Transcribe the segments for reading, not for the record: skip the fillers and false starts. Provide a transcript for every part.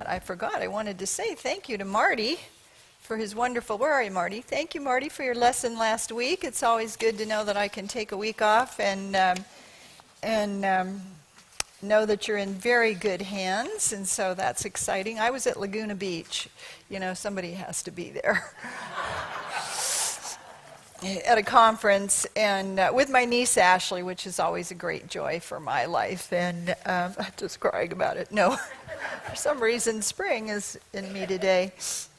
I forgot. I wanted to say thank you to Marty for his wonderful, where are you, Marty? Thank you, Marty, for your lesson last week. It's always good to know that I can take a week off and know that you're in very good hands, and so that's exciting. I was at Laguna Beach. You know, somebody has to be there. At a conference, and with my niece Ashley, which is always a great joy for my life, and I'm just crying about it. No, for some reason spring is in me today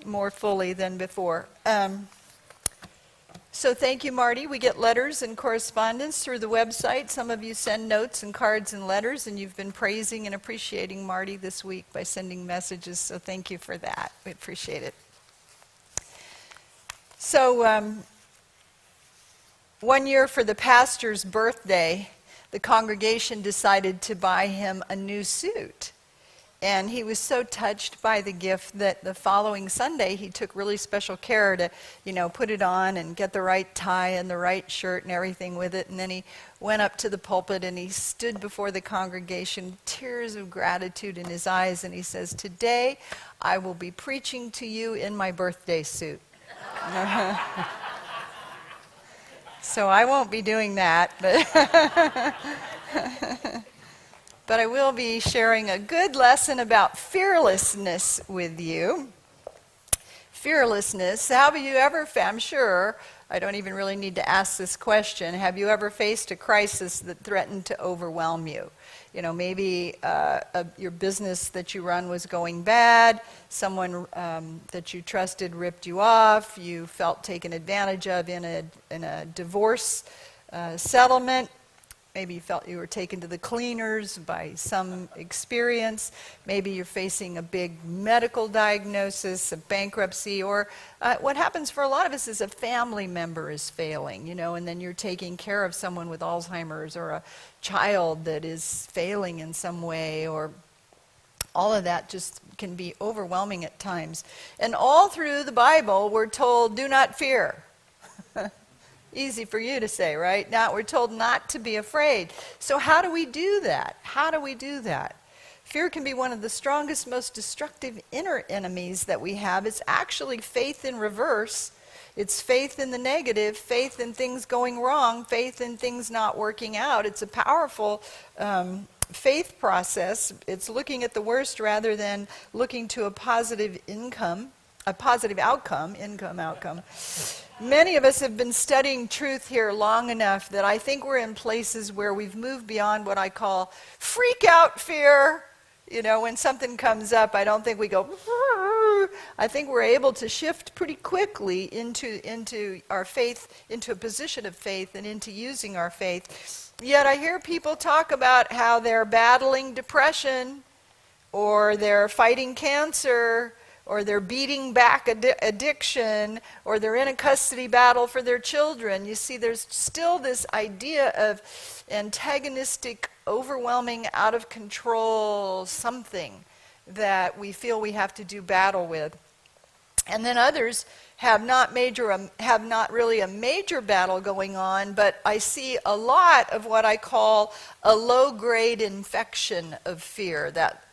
more fully than before. So thank you, Marty. We get letters and correspondence through the website. Some of you send notes and cards and letters, and you've been praising and appreciating Marty this week by sending messages, so thank you for that. We appreciate it. So, one year for the pastor's birthday, the congregation decided to buy him a new suit. And he was so touched by the gift that the following Sunday he took really special care to, put it on and get the right tie and the right shirt and everything with it. And then he went up to the pulpit and he stood before the congregation, tears of gratitude in his eyes, and he says, "Today I will be preaching to you in my birthday suit." So I won't be doing that, but I will be sharing a good lesson about fearlessness with you. Fearlessness. Have you ever, I'm sure, I don't even really need to ask this question, have you ever faced a crisis that threatened to overwhelm you? Maybe your business that you run was going bad, someone that you trusted ripped you off, you felt taken advantage of in a divorce settlement. Maybe you felt you were taken to the cleaners by some experience. Maybe you're facing a big medical diagnosis, a bankruptcy, or what happens for a lot of us is a family member is failing, and then you're taking care of someone with Alzheimer's or a child that is failing in some way, or all of that just can be overwhelming at times. And all through the Bible, we're told, do not fear. Easy for you to say, right? Now we're told not to be afraid. So how do we do that? How do we do that? Fear can be one of the strongest, most destructive inner enemies that we have. It's actually faith in reverse. It's faith in the negative, faith in things going wrong, faith in things not working out. It's a powerful faith process. It's looking at the worst rather than looking to a positive outcome. Many of us have been studying truth here long enough that I think we're in places where we've moved beyond what I call freak out fear. When something comes up, I don't think we go, I think we're able to shift pretty quickly into our faith, into a position of faith and into using our faith. Yet I hear people talk about how they're battling depression, or they're fighting cancer, or they're beating back addiction, or they're in a custody battle for their children. You see, there's still this idea of antagonistic, overwhelming, out of control something that we feel we have to do battle with. And then others have not really a major battle going on, but I see a lot of what I call a low-grade infection of fear, that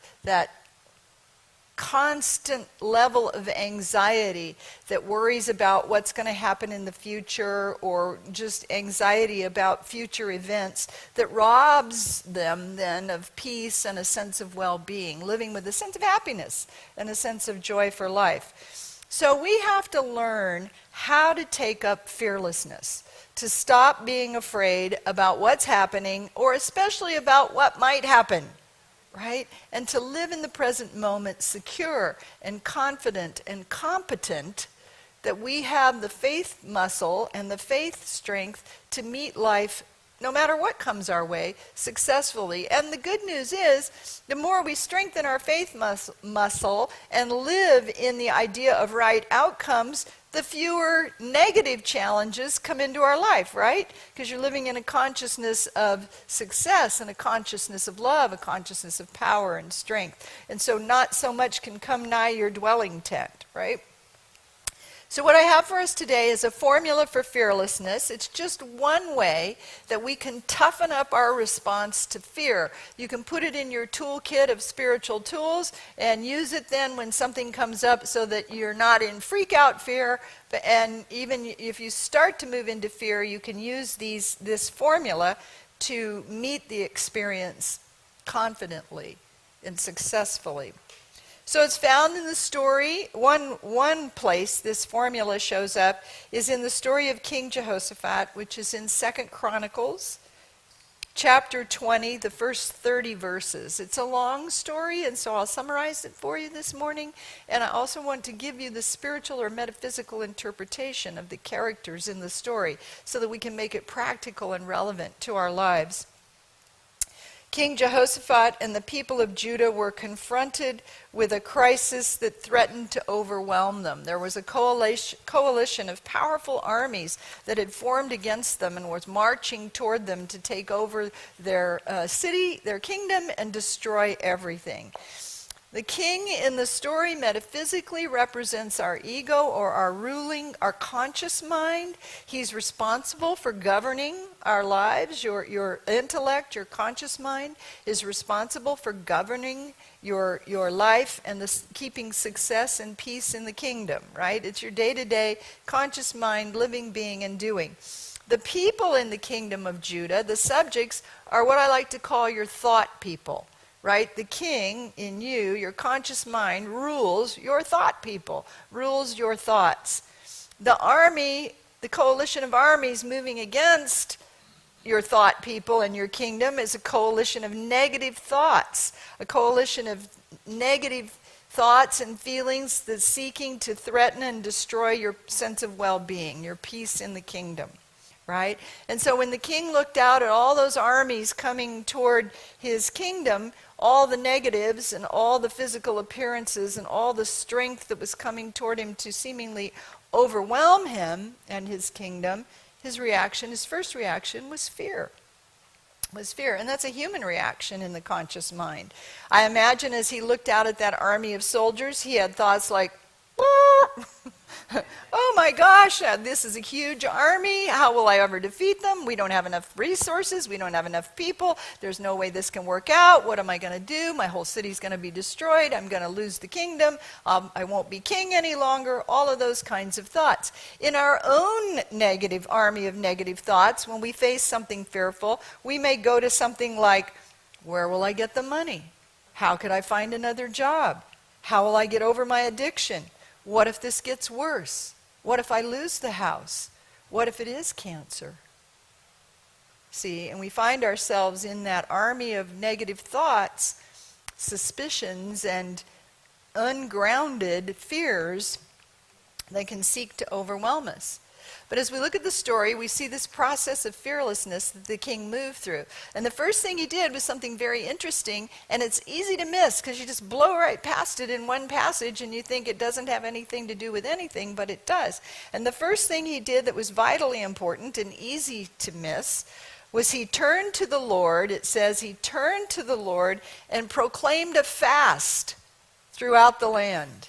constant level of anxiety that worries about what's going to happen in the future, or just anxiety about future events that robs them then of peace and a sense of well-being, living with a sense of happiness and a sense of joy for life. So we have to learn how to take up fearlessness, to stop being afraid about what's happening, or especially about what might happen. Right? And to live in the present moment secure and confident and competent, that we have the faith muscle and the faith strength to meet life no matter what comes our way successfully. And the good news is, the more we strengthen our faith muscle and live in the idea of right outcomes, the fewer negative challenges come into our life, right? Because you're living in a consciousness of success and a consciousness of love, a consciousness of power and strength. And so not so much can come nigh your dwelling tent, right? So what I have for us today is a formula for fearlessness. It's just one way that we can toughen up our response to fear. You can put it in your toolkit of spiritual tools and use it then when something comes up so that you're not in freak out fear. And even if you start to move into fear, you can use this formula to meet the experience confidently and successfully. So it's found in the story. One place this formula shows up is in the story of King Jehoshaphat, which is in 2 Chronicles, chapter 20, the first 30 verses. It's a long story, and so I'll summarize it for you this morning. And I also want to give you the spiritual or metaphysical interpretation of the characters in the story so that we can make it practical and relevant to our lives. King Jehoshaphat and the people of Judah were confronted with a crisis that threatened to overwhelm them. There was a coalition of powerful armies that had formed against them and was marching toward them to take over their city, their kingdom, and destroy everything. The king in the story metaphysically represents our ego or our conscious mind. He's responsible for governing our lives. Your intellect, your conscious mind is responsible for governing your life and keeping success and peace in the kingdom, right? It's your day-to-day conscious mind, living, being, and doing. The people in the kingdom of Judah, the subjects, are what I like to call your thought people. Right? The king in you, your conscious mind, rules your thought people, rules your thoughts. The army, the coalition of armies moving against your thought people and your kingdom is a coalition of negative thoughts, a coalition of negative thoughts and feelings that's seeking to threaten and destroy your sense of well-being, your peace in the kingdom. Right? And so when the king looked out at all those armies coming toward his kingdom, all the negatives and all the physical appearances and all the strength that was coming toward him to seemingly overwhelm him and his kingdom, his first reaction was fear. And that's a human reaction in the conscious mind. I imagine as he looked out at that army of soldiers, he had thoughts like, oh my gosh, this is a huge army. How will I ever defeat them? We don't have enough resources. We don't have enough people. There's no way this can work out. What am I going to do? My whole city's going to be destroyed. I'm going to lose the kingdom. I won't be king any longer. All of those kinds of thoughts. In our own negative army of negative thoughts, when we face something fearful, we may go to something like, where will I get the money? How could I find another job? How will I get over my addiction? What if this gets worse? What if I lose the house? What if it is cancer? See, and we find ourselves in that army of negative thoughts, suspicions, and ungrounded fears that can seek to overwhelm us. But as we look at the story, we see this process of fearlessness that the king moved through. And the first thing he did was something very interesting, and it's easy to miss because you just blow right past it in one passage and you think it doesn't have anything to do with anything, but it does. And the first thing he did that was vitally important and easy to miss was he turned to the Lord. It says he turned to the Lord and proclaimed a fast throughout the land.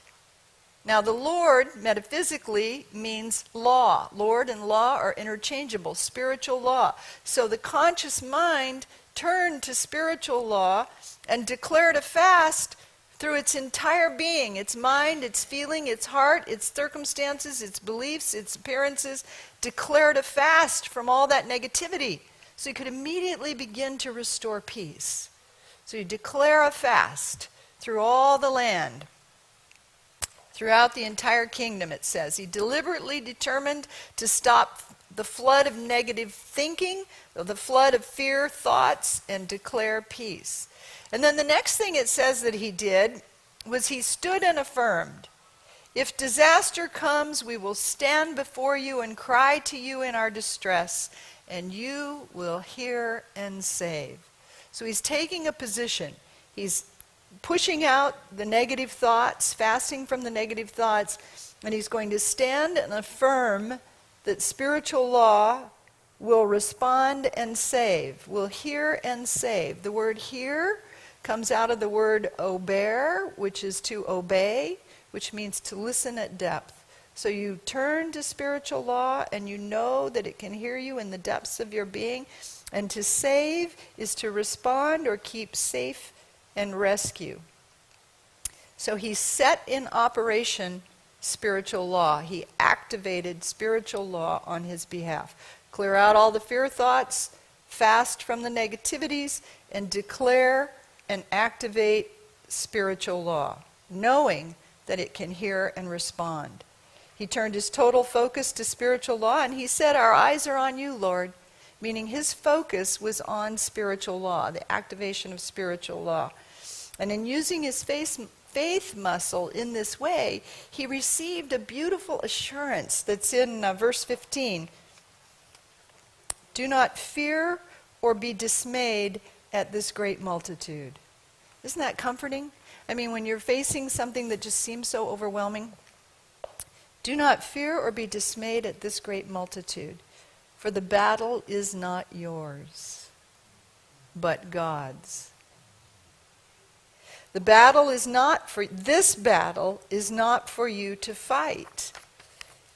Now, the Lord, metaphysically, means law. Lord and law are interchangeable, spiritual law. So the conscious mind turned to spiritual law and declared a fast through its entire being, its mind, its feeling, its heart, its circumstances, its beliefs, its appearances, declared a fast from all that negativity. So you could immediately begin to restore peace. So you declare a fast through all the land. Throughout the entire kingdom, it says. He deliberately determined to stop the flood of negative thinking, the flood of fear thoughts, and declare peace. And then the next thing it says that he did was he stood and affirmed, if disaster comes, we will stand before you and cry to you in our distress, and you will hear and save. So he's taking a position. He's pushing out the negative thoughts, fasting from the negative thoughts, and he's going to stand and affirm that spiritual law will respond and save, will hear and save. The word hear comes out of the word ober, which is to obey, which means to listen at depth. So you turn to spiritual law and you know that it can hear you in the depths of your being. And to save is to respond or keep safe and rescue. So he set in operation spiritual law. He activated spiritual law on his behalf. Clear out all the fear thoughts, fast from the negativities, and declare and activate spiritual law, knowing that it can hear and respond. He turned his total focus to spiritual law, and he said, "Our eyes are on you, Lord," meaning his focus was on spiritual law, the activation of spiritual law. And in using his faith muscle in this way, he received a beautiful assurance that's in verse 15. "Do not fear or be dismayed at this great multitude." Isn't that comforting? I mean, when you're facing something that just seems so overwhelming, do not fear or be dismayed at this great multitude, for the battle is not yours, but God's. This battle is not for you to fight.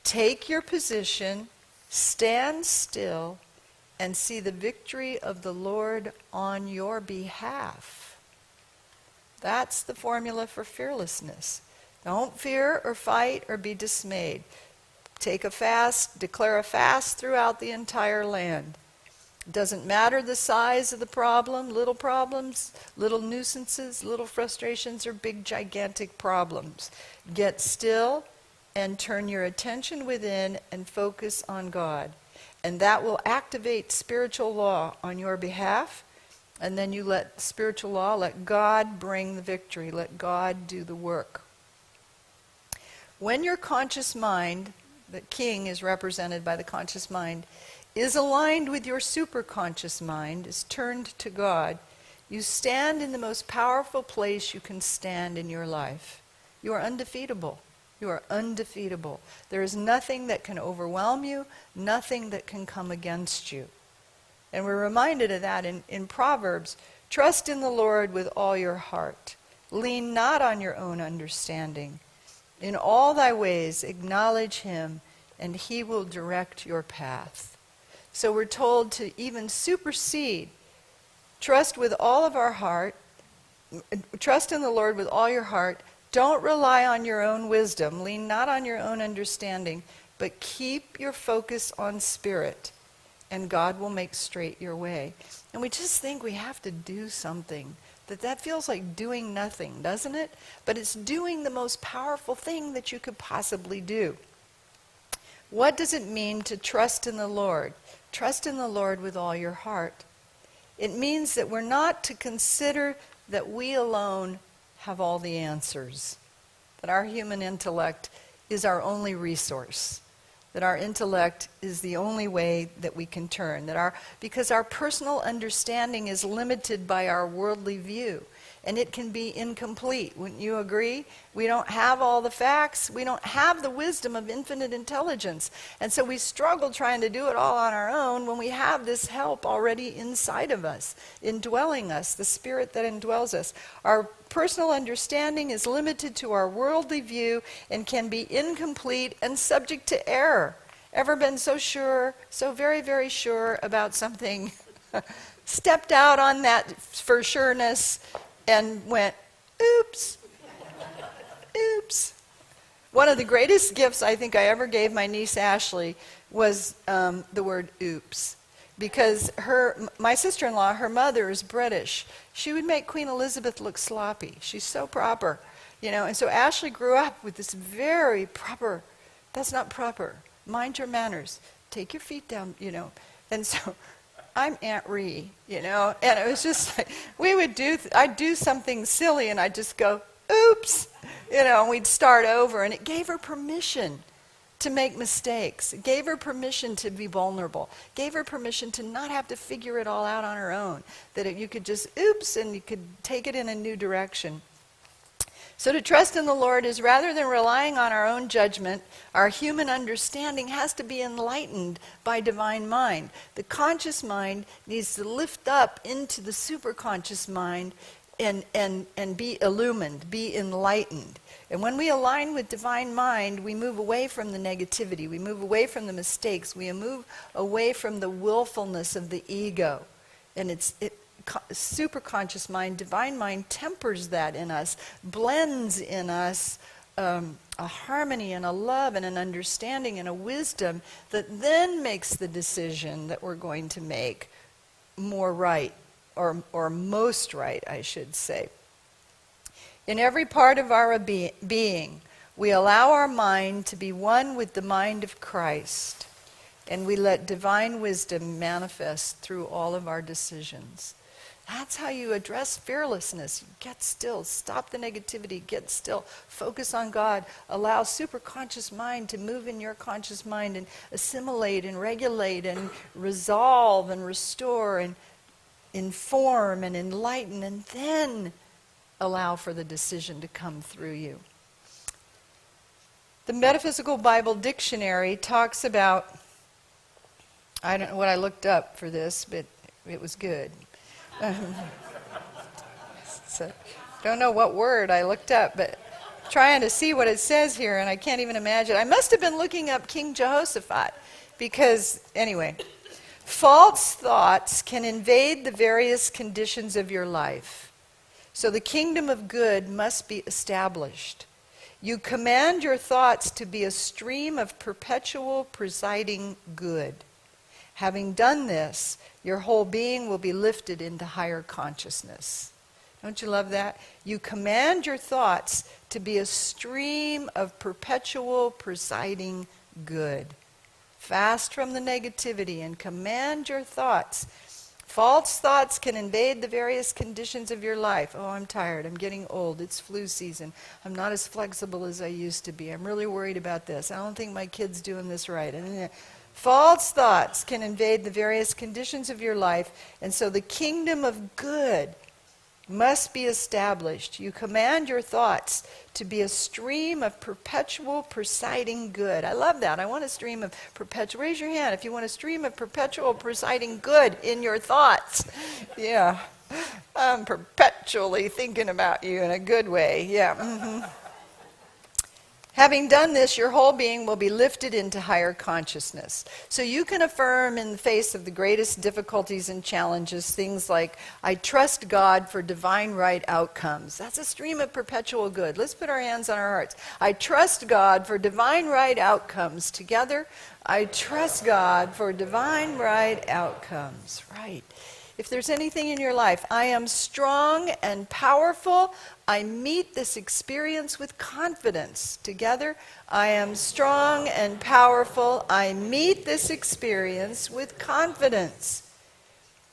Take your position, stand still, and see the victory of the Lord on your behalf. That's the formula for fearlessness. Don't fear or fight or be dismayed. Take a fast, declare a fast throughout the entire land. It doesn't matter the size of the problem, little nuisances, little frustrations, or big gigantic problems. Get still and turn your attention within and focus on God. And that will activate spiritual law on your behalf. And then you let spiritual law, let God bring the victory. Let God do the work. When your conscious mind, the king is represented by the conscious mind, is aligned with your superconscious mind, is turned to God, you stand in the most powerful place you can stand in your life. You are undefeatable. You are undefeatable. There is nothing that can overwhelm you, nothing that can come against you. And we're reminded of that in Proverbs. Trust in the Lord with all your heart. Lean not on your own understanding. In all thy ways acknowledge him, and he will direct your path. So we're told to even supersede. Trust with all of our heart. Trust in the Lord with all your heart. Don't rely on your own wisdom. Lean not on your own understanding, but keep your focus on spirit, and God will make straight your way. And we just think we have to do something. That feels like doing nothing, doesn't it? But it's doing the most powerful thing that you could possibly do. What does it mean to trust in the Lord? Trust in the Lord with all your heart. It means that we're not to consider that we alone have all the answers, that our human intellect is our only resource, that our intellect is the only way that we can turn, because our personal understanding is limited by our worldly view, and it can be incomplete. Wouldn't you agree? We don't have all the facts. We don't have the wisdom of infinite intelligence, and so we struggle trying to do it all on our own when we have this help already inside of us, indwelling us, the Spirit that indwells us. Our personal understanding is limited to our worldly view and can be incomplete and subject to error. Ever been so sure, so very, very sure about something, stepped out on that for sureness and went, oops, oops. One of the greatest gifts I think I ever gave my niece Ashley was the word oops. Because my sister-in-law, her mother is British. She would make Queen Elizabeth look sloppy. She's so proper, and so Ashley grew up with this very proper, that's not proper, mind your manners, take your feet down, And so I'm Aunt Ree, and it was just like, I'd do something silly and I'd just go, oops, and we'd start over, and it gave her permission to make mistakes. It gave her permission to be vulnerable. Gave her permission to not have to figure it all out on her own. That you could just oops and you could take it in a new direction. So to trust in the Lord is, rather than relying on our own judgment, our human understanding has to be enlightened by divine mind. The conscious mind needs to lift up into the superconscious mind and be illumined, be enlightened. And when we align with divine mind, we move away from the negativity, we move away from the mistakes, we move away from the willfulness of the ego. And super conscious mind, divine mind tempers that in us, blends in us a harmony and a love and an understanding and a wisdom that then makes the decision that we're going to make more right, or most right, I should say. In every part of our being, we allow our mind to be one with the mind of Christ, and we let divine wisdom manifest through all of our decisions. That's how you address fearlessness. Get still. Stop the negativity. Get still. Focus on God. Allow superconscious mind to move in your conscious mind and assimilate and regulate and resolve and restore and inform and enlighten, and then allow for the decision to come through you. The Metaphysical Bible Dictionary talks about, I don't know what I looked up for this, but it was good. So, don't know what word I looked up, but trying to see what it says here, and I can't even imagine. I must have been looking up King Jehoshaphat, because, anyway, false thoughts can invade the various conditions of your life. So the kingdom of good must be established. You command your thoughts to be a stream of perpetual presiding good. Having done this, your whole being will be lifted into higher consciousness. Don't you love that? You command your thoughts to be a stream of perpetual presiding good. Fast from the negativity and command your thoughts. False thoughts can invade the various conditions of your life. Oh, I'm tired. I'm getting old. It's flu season. I'm not as flexible as I used to be. I'm really worried about this. I don't think my kid's doing this right. False thoughts can invade the various conditions of your life, and so the kingdom of good must be established. You command your thoughts to be a stream of perpetual presiding good. I love that. I want a stream of perpetual. Raise your hand if you want a stream of perpetual presiding good in your thoughts. Yeah. I'm perpetually thinking about you in a good way. Yeah. Mm-hmm. Having done this, your whole being will be lifted into higher consciousness. So you can affirm in the face of the greatest difficulties and challenges things like, I trust God for divine right outcomes. That's a stream of perpetual good. Let's put our hands on our hearts. I trust God for divine right outcomes. Together, I trust God for divine right outcomes. Right. If there's anything in your life, I am strong and powerful. I meet this experience with confidence. Together, I am strong and powerful. I meet this experience with confidence.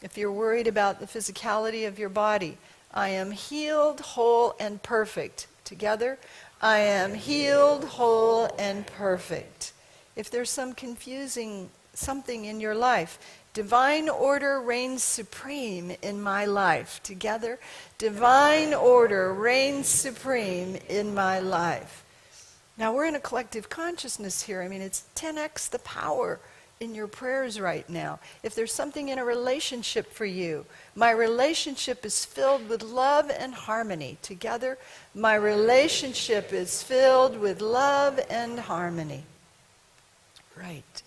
If you're worried about the physicality of your body, I am healed, whole, and perfect. Together, I am healed, whole, and perfect. If there's some confusing something in your life, divine order reigns supreme in my life. Together, divine order reigns supreme in my life. Now, we're in a collective consciousness here. I mean, it's 10x the power in your prayers right now. If there's something in a relationship for you, my relationship is filled with love and harmony. Together, my relationship is filled with love and harmony. Right.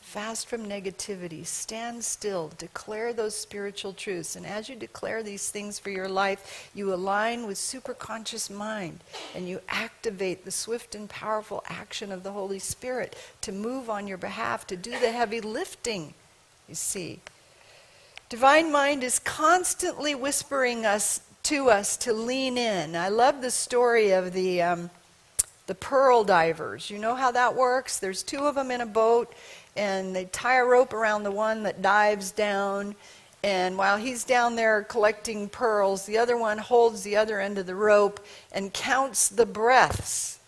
Fast from negativity, stand still, declare those spiritual truths. And as you declare these things for your life, you align with superconscious mind and you activate the swift and powerful action of the Holy Spirit to move on your behalf, to do the heavy lifting, you see. Divine mind is constantly whispering to us to lean in. I love the story of the pearl divers. You know how that works? There's two of them in a boat, and they tie a rope around the one that dives down, and while he's down there collecting pearls, the other one holds the other end of the rope and counts the breaths,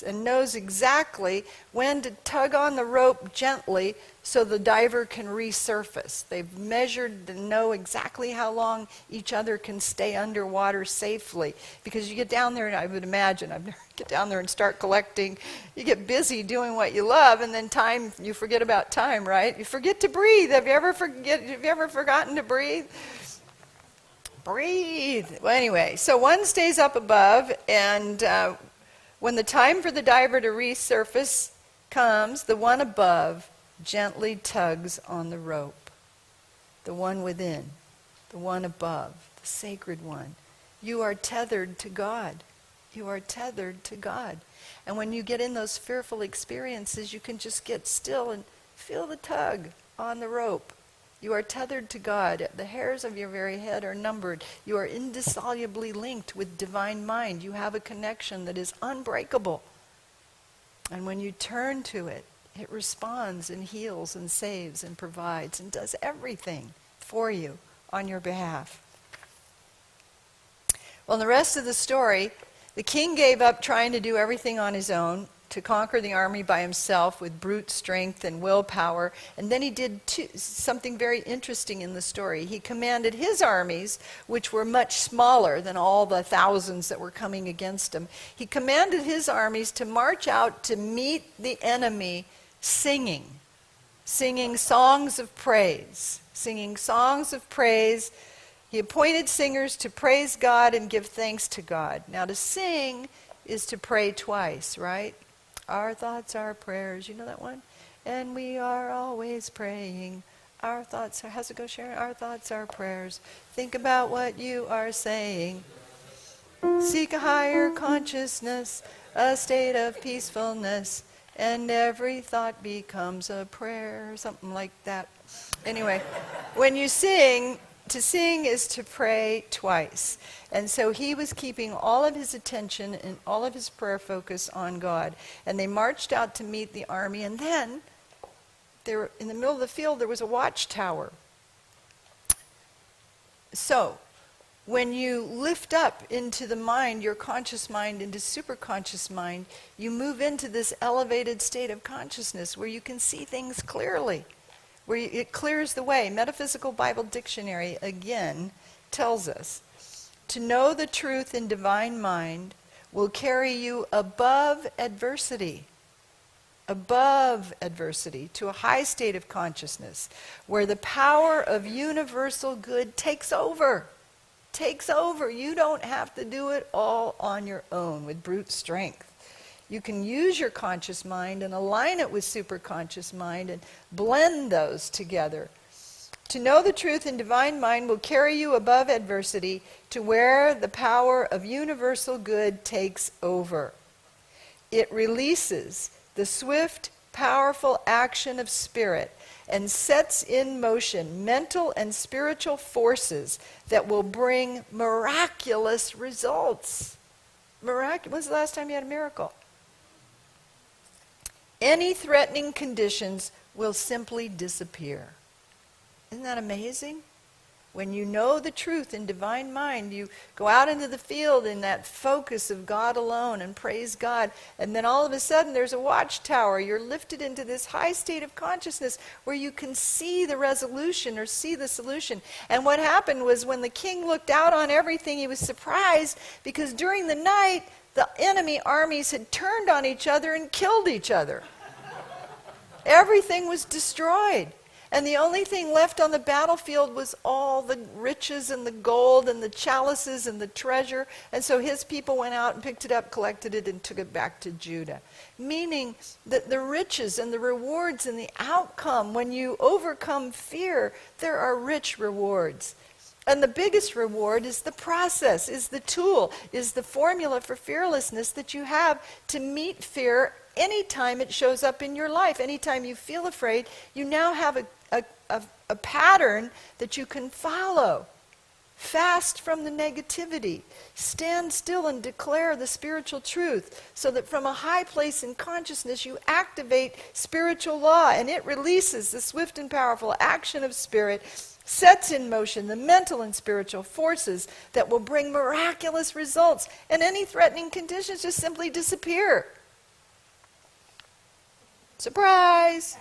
and knows exactly when to tug on the rope gently so the diver can resurface. They've measured to know exactly how long each other can stay underwater safely. Because you get down there, and I would imagine, get down there and start collecting. You get busy doing what you love, and then you forget about time, right? You forget to breathe. Have you ever forgotten to breathe? Breathe. Well, anyway, so one stays up above, and when the time for the diver to resurface comes, the one above gently tugs on the rope. The one within, the one above, the sacred one. You are tethered to God. You are tethered to God. And when you get in those fearful experiences, you can just get still and feel the tug on the rope. You are tethered to God. The hairs of your very head are numbered. You are indissolubly linked with divine mind. You have a connection that is unbreakable. And when you turn to it, it responds and heals and saves and provides and does everything for you on your behalf. Well, in the rest of the story, the king gave up trying to do everything on his own, to conquer the army by himself with brute strength and willpower. And then he did something very interesting in the story. He commanded his armies, which were much smaller than all the thousands that were coming against him. He commanded his armies to march out to meet the enemy singing songs of praise. Singing songs of praise. He appointed singers to praise God and give thanks to God. Now, to sing is to pray twice, right? Our thoughts are prayers. You know that one? And we are always praying. Our thoughts are, how's it go, Cherie? Our thoughts are prayers. Think about what you are saying. Seek a higher consciousness, a state of peacefulness, and every thought becomes a prayer, something like that. Anyway, when you sing, to sing is to pray twice. And so he was keeping all of his attention and all of his prayer focus on God. And they marched out to meet the army. And then, in the middle of the field, there was a watchtower. So, when you lift up into the mind, your conscious mind, into superconscious mind, you move into this elevated state of consciousness where you can see things clearly. Where it clears the way. Metaphysical Bible Dictionary, again, tells us, to know the truth in divine mind will carry you above adversity to a high state of consciousness where the power of universal good takes over. You don't have to do it all on your own with brute strength. You can use your conscious mind and align it with superconscious mind and blend those together. To know the truth in divine mind will carry you above adversity to where the power of universal good takes over. It releases the swift, powerful action of spirit and sets in motion mental and spiritual forces that will bring miraculous results. When's the last time you had a miracle? Any threatening conditions will simply disappear. Isn't that amazing? When you know the truth in divine mind, you go out into the field in that focus of God alone and praise God. And then all of a sudden there's a watchtower. You're lifted into this high state of consciousness where you can see the resolution or see the solution. And what happened was when the king looked out on everything, he was surprised because during the night, the enemy armies had turned on each other and killed each other. Everything was destroyed. And the only thing left on the battlefield was all the riches and the gold and the chalices and the treasure. And so his people went out and picked it up, collected it, and took it back to Judah. Meaning that the riches and the rewards and the outcome, when you overcome fear, there are rich rewards. And the biggest reward is the process, is the tool, is the formula for fearlessness that you have to meet fear anytime it shows up in your life. Anytime you feel afraid, you now have a pattern that you can follow. Fast from the negativity. Stand still and declare the spiritual truth so that from a high place in consciousness you activate spiritual law and it releases the swift and powerful action of spirit, sets in motion the mental and spiritual forces that will bring miraculous results, and any threatening conditions just simply disappear. Surprise!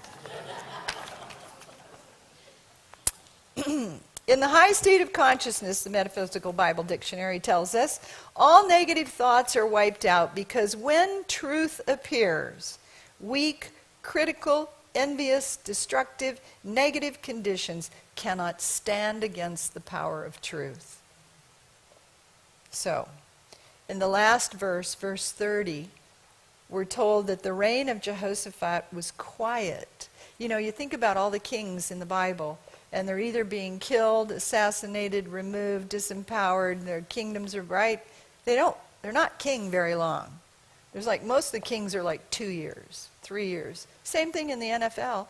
In the high state of consciousness, the Metaphysical Bible Dictionary tells us, all negative thoughts are wiped out because when truth appears, weak, critical, envious, destructive, negative conditions cannot stand against the power of truth. So, in the last verse, verse 30, we're told that the reign of Jehoshaphat was quiet. You know, you think about all the kings in the Bible, and they're either being killed, assassinated, removed, disempowered, their kingdoms are right. They're not king very long. There's like, most of the kings are like 2 years, 3 years. Same thing in the NFL.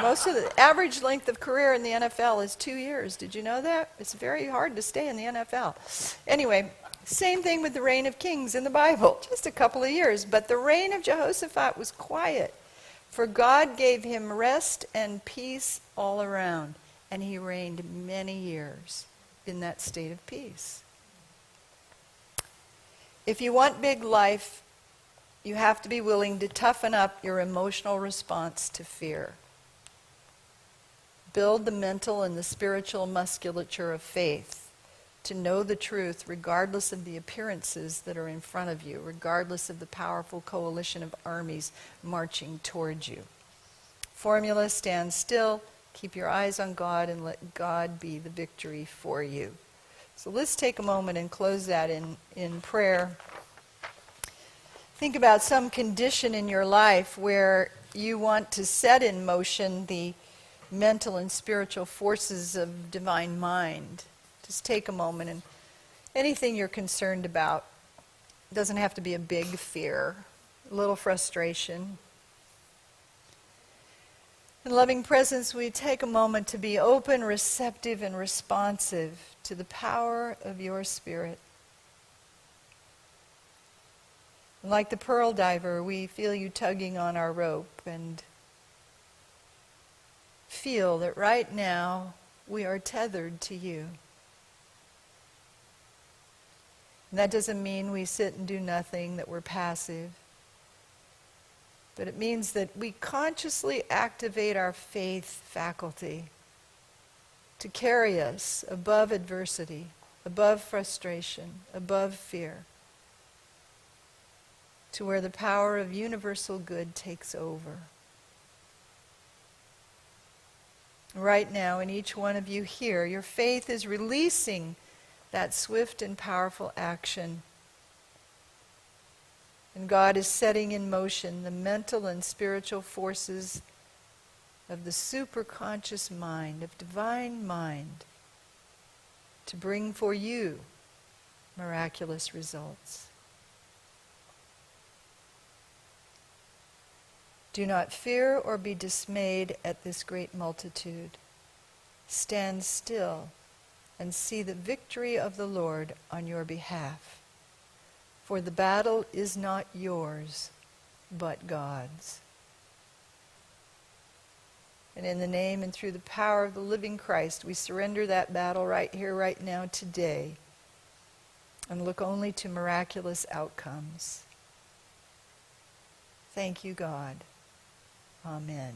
Most of the average length of career in the NFL is 2 years. Did you know that? It's very hard to stay in the NFL. Anyway, same thing with the reign of kings in the Bible, just a couple of years. But the reign of Jehoshaphat was quiet, for God gave him rest and peace all around, and he reigned many years in that state of peace. If you want big life, you have to be willing to toughen up your emotional response to fear. Build the mental and the spiritual musculature of faith to know the truth regardless of the appearances that are in front of you, regardless of the powerful coalition of armies marching towards you. Formula: stand still, keep your eyes on God, and let God be the victory for you. So let's take a moment and close that in prayer. Think about some condition in your life where you want to set in motion the mental and spiritual forces of divine mind. Just take a moment, and anything you're concerned about, it doesn't have to be a big fear, a little frustration. In loving presence, we take a moment to be open, receptive, and responsive to the power of your Spirit. And like the pearl diver, we feel you tugging on our rope and feel that right now we are tethered to you. And that doesn't mean we sit and do nothing, that we're passive. But it means that we consciously activate our faith faculty to carry us above adversity, above frustration, above fear, to where the power of universal good takes over. Right now, in each one of you here, your faith is releasing that swift and powerful action. And God is setting in motion the mental and spiritual forces of the superconscious mind, of divine mind, to bring for you miraculous results. Do not fear or be dismayed at this great multitude. Stand still and see the victory of the Lord on your behalf. For the battle is not yours, but God's. And in the name and through the power of the living Christ, we surrender that battle right here, right now, today, and look only to miraculous outcomes. Thank you, God. Amen.